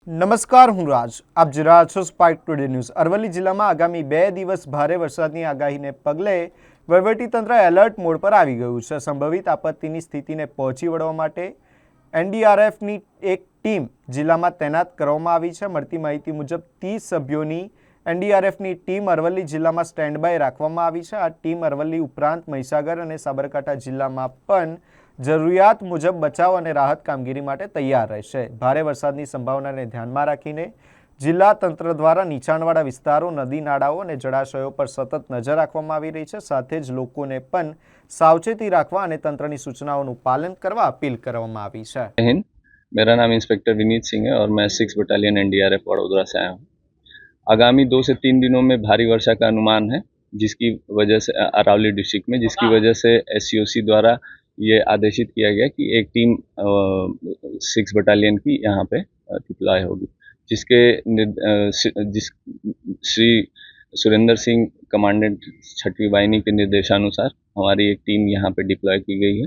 નમસ્કાર, હું રાજ. આપ જોઈ રહ્યા છો સ્પાર્ક ટુડે ન્યૂઝ. અરવલ્લી જિલ્લામાં આગામી 2 દિવસ ભારે વરસાદની આગાહીને પગલે વહીવટીતંત્ર એલર્ટ મોડ પર આવી ગયું છે. સંભવિત આપત્તિની સ્થિતિને પહોંચી વળવા માટે એનડીઆરએફની એક ટીમ જિલ્લામાં તૈનાત કરવામાં આવી છે. મળતી માહિતી મુજબ 30 સભ્યોની એનડીઆરએફની ટીમ અરવલ્લી જિલ્લામાં સ્ટેન્ડ બાય રાખવામાં આવી છે. આ ટીમ અરવલ્લી ઉપરાંત મહીસાગર અને સાબરકાંઠા જિલ્લામાં પણ જરૂરિયાત મુજબ બચાવ અને રાહત કામગીરી માટે તૈયાર રહેશે. ભારે વરસાદની સંભાવનાને ધ્યાનમાં રાખીને જિલ્લા તંત્ર દ્વારા નીચાણવાળા વિસ્તારો, નદી નાળાઓ અને જળાશયો પર સતત નજર રાખવામાં આવી રહી છે. સાથે જ લોકોને પણ સાવચેતી રાખવા અને તંત્રની સૂચનાઓનું પાલન કરવા अपील કરવામાં આવી છે. हिंद, मेरा नाम इंस्पेक्टर विनीत सिंह है और मैं 6 बटालियन एनडीआरएफ वडोदरा से आया हूँ। आगामी 2 से 3 दिनों में भारी वर्षा का अनुमान है, जिसकी वजह से अरावली डिस्ट्रिक्ट में, जिसकी वजह से एससीओसी द्वारा ये आदेशित किया गया कि एक टीम 6 बटालियन की यहाँ पे डिप्लॉय होगी, जिस श्री सुरेंद्र सिंह कमांडेंट 6वीं वाहिनी के निर्देशानुसार हमारी एक टीम यहाँ पे डिप्लॉय की गई है।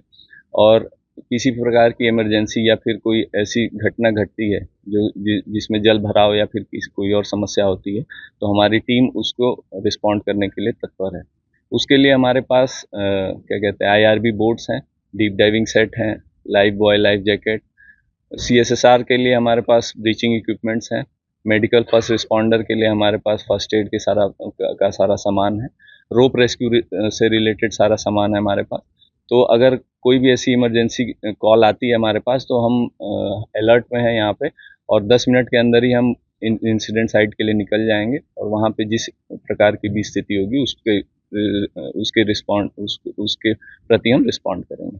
और किसी प्रकार की इमरजेंसी या फिर कोई ऐसी घटना घटती है जो जिसमें जल भराव या फिर कोई और समस्या होती है, तो हमारी टीम उसको रिस्पॉन्ड करने के लिए तत्पर है। उसके लिए हमारे पास क्या कहते हैं आईआरबी बोट्स हैं, डीप डाइविंग सेट हैं, लाइफ बॉय, लाइफ जैकेट। सीएसएसआर के लिए हमारे पास ब्रीचिंग इक्विपमेंट्स हैं। मेडिकल फर्स्ट रिस्पॉन्डर के लिए हमारे पास फर्स्ट एड के सारा सामान है। रोप रेस्क्यू से रिलेटेड सारा सामान है हमारे पास। तो अगर कोई भी ऐसी इमरजेंसी कॉल आती है हमारे पास, तो हम अलर्ट में हैं यहाँ पे, और 10 मिनट के अंदर ही हम इंसिडेंट साइट के लिए निकल जाएंगे और वहाँ पे जिस प्रकार की भी स्थिति होगी उसके प्रति हम रिस्पॉन्ड करेंगे।